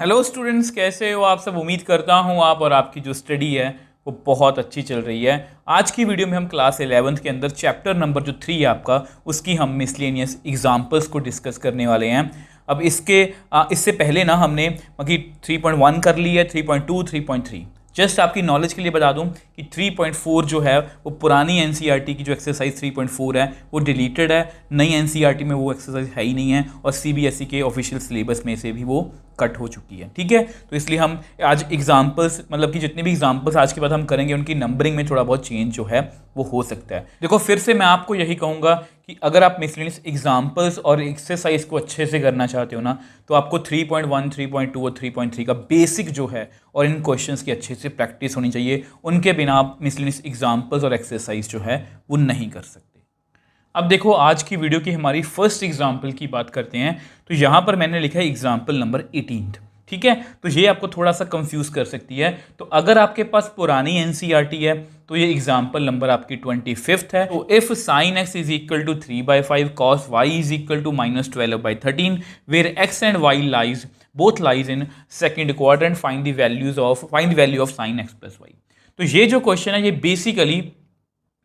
Hello students, कैसे हो आप सब। उम्मीद करता हूँ आप और आपकी जो स्टडी है वो बहुत अच्छी चल रही है। आज की वीडियो में हम क्लास 11th के अंदर चैप्टर नंबर जो 3 है आपका, उसकी हम मिसलेनियस एग्जाम्पल्स को डिस्कस करने वाले हैं। अब इससे पहले ना हमने बाकी 3.1 कर ली है, 3.2, 3.3। जस्ट आपकी नॉलेज के लिए बता दूं कि 3.4 जो है वो पुरानी एनसीईआरटी की जो एक्सरसाइज 3.4 है वो डिलीटेड है। नई एनसीईआरटी में वो एक्सरसाइज है ही नहीं है और सीबीएसई के ऑफिशियल सिलेबस में से भी वो कट हो चुकी है। ठीक है, तो इसलिए हम आज एग्जाम्पल्स मतलब कि जितने भी एग्जाम्पल्स आज के बाद हम करेंगे उनकी नंबरिंग में थोड़ा बहुत चेंज जो है वो हो सकता है। देखो, फिर से मैं आपको यही कहूँगा कि अगर आप मिसलेनियस एग्जाम्पल्स और एक्सरसाइज को अच्छे से करना चाहते हो ना, तो आपको 3.1, 3.2 और 3.3 का बेसिक जो है और इन क्वेश्चंस की अच्छे से प्रैक्टिस होनी चाहिए। उनके बिना आप मिसलेनियस एग्जाम्पल्स और एक्सरसाइज जो है वो नहीं कर सकते। अब देखो, आज की वीडियो की हमारी फर्स्ट एग्जाम्पल की बात करते हैं। तो यहाँ पर मैंने लिखा है एग्जाम्पल नंबर 18। ठीक है, तो ये आपको थोड़ा सा कंफ्यूज कर सकती है। तो अगर आपके पास पुरानी एनसीईआरटी है तो ये एग्जाम्पल नंबर आपकी 25th है। तो if sine x is equal to 3/5 cos y is equal to -12/13 where x and y lies both lies in second quadrant, find the value of sine x plus y. तो ये जो question है ये basically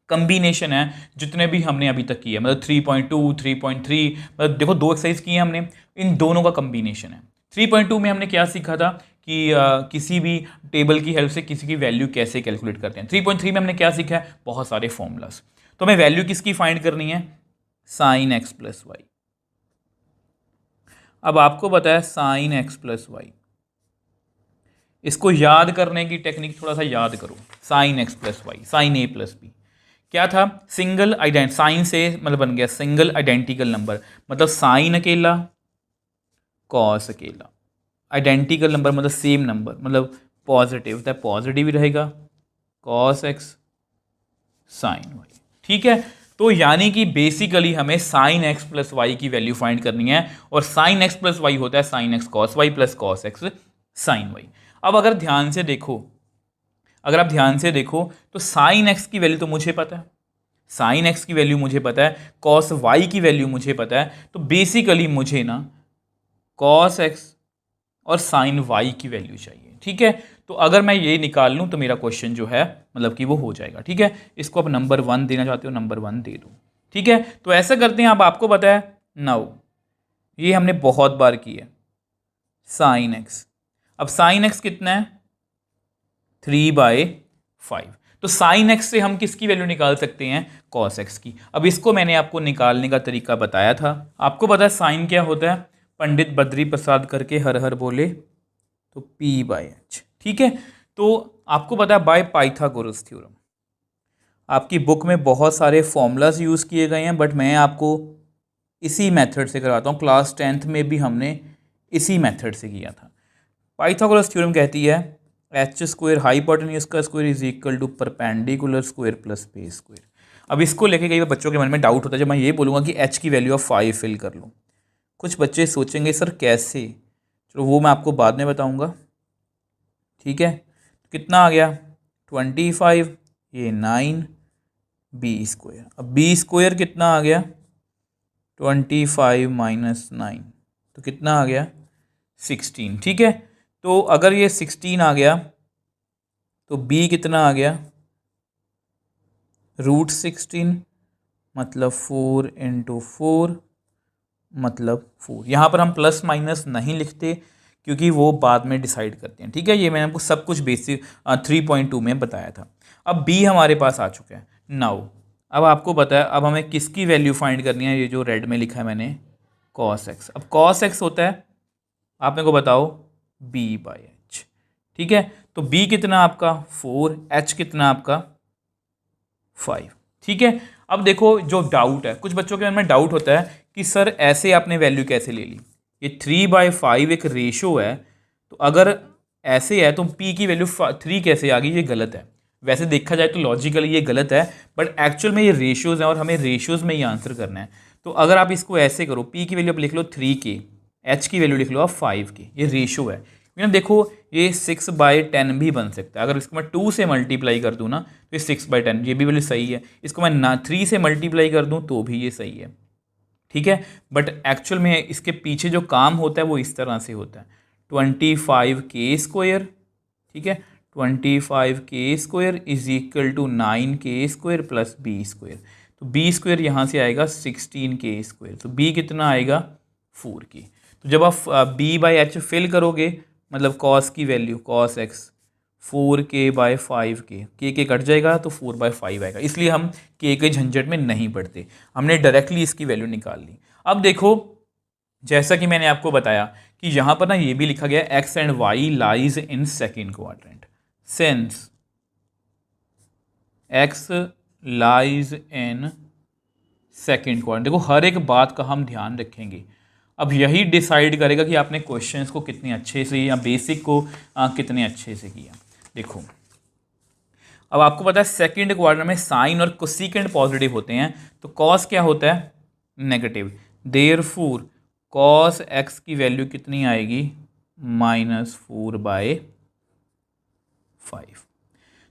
combination है जितने भी हमने अभी तक किए, मतलब 3.2, 3.3, मतलब देखो दो एक्सरसाइज की हैं हमने, इन दोनों का कंबीनेशन है। 3.2 में हमने क्या सीखा था कि किसी भी टेबल की हेल्प से किसी की वैल्यू कैसे कैलकुलेट करते हैं। 3.3 में हमने क्या सीखा है, बहुत सारे फॉर्मूलाज। तो हमें वैल्यू किसकी फाइंड करनी है, साइन एक्स प्लस वाई। अब आपको पता है साइन एक्स प्लस वाई, इसको याद करने की टेक्निक थोड़ा सा याद करो। Sine x plus y, sine a plus b क्या था, सिंगल आइडेंट, साइन से मतलब बन गया सिंगल आइडेंटिकल नंबर, मतलब साइन अकेला कॉस अकेला। आइडेंटिकल नंबर मतलब सेम नंबर, मतलब पॉजिटिव, तो पॉजिटिव ही रहेगा कॉस एक्स साइन वाई। ठीक है, तो यानी कि बेसिकली हमें साइन एक्स प्लस वाई की वैल्यू फाइंड करनी है और साइन एक्स प्लस वाई होता है sine x cos y plus cos x sine y. अब अगर आप ध्यान से देखो तो साइन एक्स की वैल्यू तो मुझे पता है, साइन एक्स की वैल्यू मुझे पता है, कॉस वाई की वैल्यू मुझे पता है। तो बेसिकली मुझे ना कॉस एक्स और साइन वाई की वैल्यू चाहिए। ठीक है, तो अगर मैं ये निकाल लूँ तो मेरा क्वेश्चन जो है मतलब कि वो हो जाएगा। ठीक है, इसको आप नंबर 1 देना चाहते हो, नंबर 1 दे दो। ठीक है, तो ऐसा करते हैं। अब आपको पता है नाउ, ये हमने बहुत बार की है साइन एक्स। अब साइन एक्स कितना है, 3/5। तो साइन एक्स से हम किसकी वैल्यू निकाल सकते हैं, कॉस एक्स की। अब इसको मैंने आपको निकालने का तरीका बताया था। आपको पता है साइन क्या होता है, पंडित बद्री प्रसाद करके हर हर बोले तो P/H। ठीक है, तो आपको पता है बाय पाइथागोरस थ्योरम, आपकी बुक में बहुत सारे फॉर्मूलाज यूज़ किए गए हैं, बट मैं आपको इसी मेथड से करवाता हूँ। क्लास 10th में भी हमने इसी मेथड से किया था। पाइथागोरस थ्योरम कहती है एच स्क्वायर हाइपोटेन्यूज का square is equal to perpendicular square plus base square. अब इसको लेके कई बच्चों के मन में डाउट होता है, जब मैं ये बोलूँगा कि एच की वैल्यू ऑफ 5 फिल कर लो, कुछ बच्चे सोचेंगे सर कैसे, चलो वो मैं आपको बाद में बताऊँगा। ठीक है, कितना आ गया 25, ये 9 बी स्क्वायर। अब बी स्क्वायर कितना आ गया 25 - 9, तो कितना आ गया 16। ठीक है, तो अगर ये 16 आ गया तो b कितना आ गया √16, मतलब 4 × 4 मतलब 4। यहाँ पर हम प्लस माइनस नहीं लिखते क्योंकि वो बाद में डिसाइड करते हैं। ठीक है, ये मैंने आपको सब कुछ बेसिक 3.2 में बताया था। अब b हमारे पास आ चुका है नाउ। अब आपको पता है अब हमें किसकी वैल्यू फाइंड करनी है, ये जो रेड में लिखा है मैंने cos x। अब cos x होता है, आप मेरे को बताओ B/H। ठीक है, तो b कितना आपका 4, h कितना आपका 5। ठीक है, अब देखो जो डाउट है, कुछ बच्चों के मन में डाउट होता है कि सर ऐसे आपने वैल्यू कैसे ले ली, ये 3/5 एक रेशो है, तो अगर ऐसे है तो p की वैल्यू 3 कैसे आ गई, ये गलत है। वैसे देखा जाए तो लॉजिकली ये गलत है, बट एक्चुअल में ये रेशियोज हैं और हमें रेशियोज में ही आंसर करना है। तो अगर आप इसको ऐसे करो, p की वैल्यू आप लिख लो 3k, h की वैल्यू लिख लो आप 5k, ये रेशियो है। ना देखो ये 6/10 भी बन सकता है। अगर इसको मैं 2 से मल्टीप्लाई कर दूँ ना तो ये 6/10, ये भी वैल्यू सही है। इसको मैं 3 से मल्टीप्लाई कर दूँ तो भी ये सही है। ठीक है, बट एक्चुअल में इसके पीछे जो काम होता है वो इस तरह से होता है। 25k², ठीक है, 25k² is equal to 9k² plus b²। तो b² यहाँ से आएगा 16k², तो b कितना आएगा 4k। तो जब आप b/h फिल करोगे, मतलब कॉस की value cos x 4k/5k, k cut जाएगा तो 4/5 आएगा, इसलिए हम k के झंझट में नहीं पड़ते, हमने डायरेक्टली इसकी वैल्यू निकाल ली। अब देखो, जैसा कि मैंने आपको बताया कि यहाँ पर ना ये भी लिखा गया x and y lies in second quadrant, since x lies in second quadrant. देखो हर एक बात का हम ध्यान रखेंगे, अब यही डिसाइड करेगा कि आपने क्वेश्चंस को कितने अच्छे से या बेसिक को कितने अच्छे से किया। देखो अब आपको पता है सेकंड क्वाड्रेंट में साइन और कोसेकेंट पॉजिटिव होते हैं, तो कॉस क्या होता है नेगेटिव, देयरफॉर कॉस x की वैल्यू कितनी आएगी -4/5।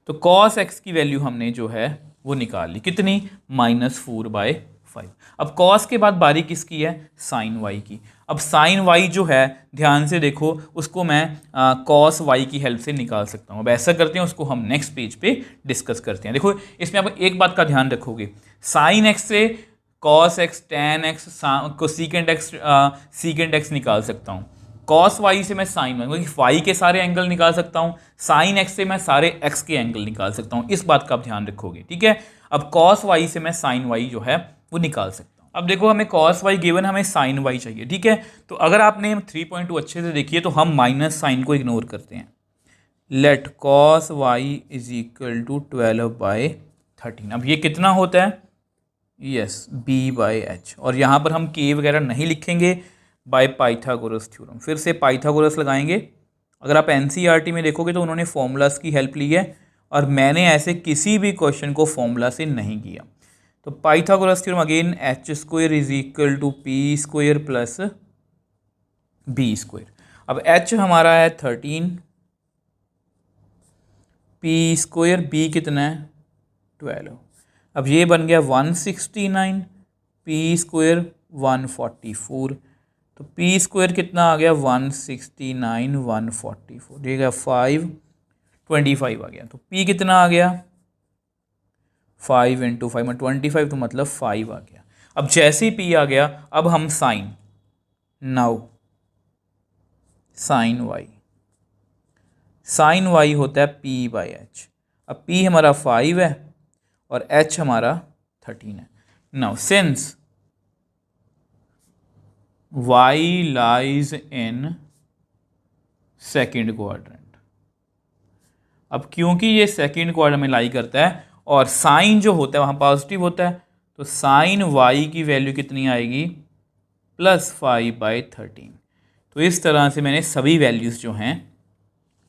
तो कॉस x की वैल्यू हमने जो है वो निकाल ली, कितनी -4/5। अब कॉस के बाद बारी किसकी है साइन y की। अब साइन y जो है ध्यान से देखो, उसको मैं कॉस y की हेल्प से निकाल सकता हूँ। अब ऐसा करते हैं, उसको हम नेक्स्ट पेज पे डिस्कस करते हैं। देखो इसमें आप एक बात का ध्यान रखोगे, साइन x से cos x tan x cosecant x secant x निकाल सकता हूँ, कॉस y से मैं साइन y के सारे एंगल निकाल सकता हूँ, साइन x से मैं सारे x के एंगल निकाल सकता हूँ। इस बात का आप ध्यान रखोगे, ठीक है। अब कॉस y से मैं साइन y जो है वो निकाल सकता हूँ। अब देखो हमें कॉस y गिवन, हमें साइन y चाहिए, ठीक है। तो अगर आपने 3.2 अच्छे से देखिए तो हम माइनस साइन को इग्नोर करते हैं। Let cos y is equal to 12/13। अब ये कितना होता है, यस b/h, और यहाँ पर हम k वगैरह नहीं लिखेंगे, बाय पाइथागोरस थ्योरम। फिर से पाइथागोरस लगाएंगे। अगर आप एनसीईआरटी में देखोगे तो उन्होंने फॉर्मूलाज की हेल्प ली है, और मैंने ऐसे किसी भी क्वेश्चन को फॉर्मूला से नहीं किया। तो Pythagoras theorem again h² is equal to p² plus b²। अब h हमारा है 13, p² b कितना है 12। अब ये बन गया 169, p² 144, तो p² कितना आ गया 169 144, ये गया 525 आ गया। तो p कितना आ गया 5 × 5 में 25, तो मतलब 5 आ गया। अब जैसे ही p आ गया, अब हम साइन, नाउ साइन y होता है p/h। अब p हमारा 5 है और h हमारा 13 है। Now since y lies in second quadrant, अब क्योंकि ये सेकेंड क्वाड्रेंट में लाई करता है और साइन जो होता है वहाँ पॉजिटिव होता है, तो साइन y की वैल्यू कितनी आएगी +5/13। तो इस तरह से मैंने सभी वैल्यूज़ जो हैं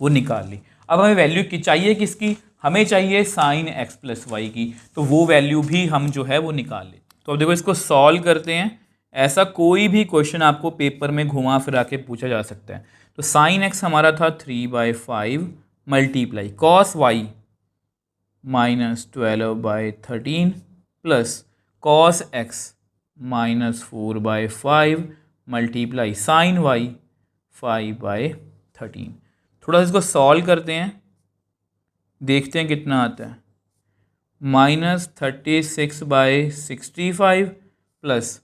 वो निकाल ली। अब हमें वैल्यू की चाहिए किसकी, हमें चाहिए साइन x प्लस वाई की, तो वो वैल्यू भी हम जो है वो निकाल लें। तो अब देखो इसको सॉल्व करते हैं। ऐसा कोई भी क्वेश्चन आपको पेपर में घुमा फिरा के पूछा जा सकता है। तो साइन x हमारा था 3/5 multiply cos y -12/13 plus cos x -4/5 multiply sine y 5/13। थोड़ा सा इसको सॉल्व करते हैं, देखते हैं कितना आता है। -36/65 प्लस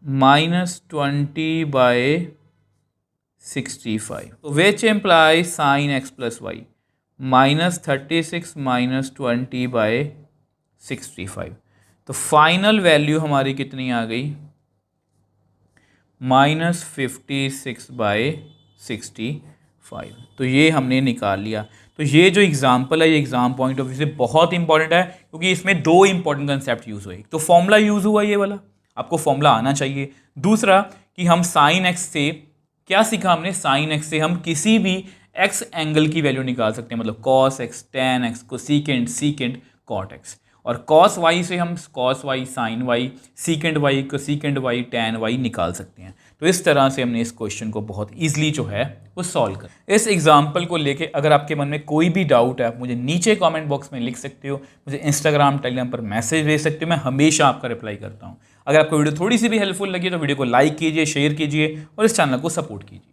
-20/65, तो which imply sine x plus y -36 -20/65। तो फाइनल वैल्यू हमारी कितनी आ गई -56/65। तो ये हमने निकाल लिया। तो ये जो एग्जाम्पल है, ये एग्जाम पॉइंट ऑफ व्यू से बहुत इंपॉर्टेंट है, क्योंकि इसमें दो इंपॉर्टेंट कंसेप्ट यूज़ हुए। तो फॉर्मूला यूज़ हुआ ये वाला, आपको फॉर्मूला आना चाहिए। दूसरा कि हम साइन एक्स से क्या सीखा हमने, साइन एक्स से हम किसी भी एक्स एंगल की वैल्यू निकाल सकते हैं, मतलब cos x, tan x, cosecant, secant, cot x. और कॉस वाई से हम cos y, sine y, secant y, cosecant y, tan y निकाल सकते हैं। तो इस तरह से हमने इस क्वेश्चन को बहुत ईजिली जो है वो सॉल्व कर। इस एग्जाम्पल को लेके अगर आपके मन में कोई भी डाउट है, आप मुझे नीचे कमेंट बॉक्स में लिख सकते हो, मुझे इंस्टाग्राम, टेलीग्राम पर मैसेज भेज सकते हो, मैं हमेशा आपका रिप्लाई करता हूँ। अगर आपको वीडियो थोड़ी सी भी हेल्पफुल लगी तो वीडियो को लाइक कीजिए, शेयर कीजिए और इस चैनल को सपोर्ट कीजिए।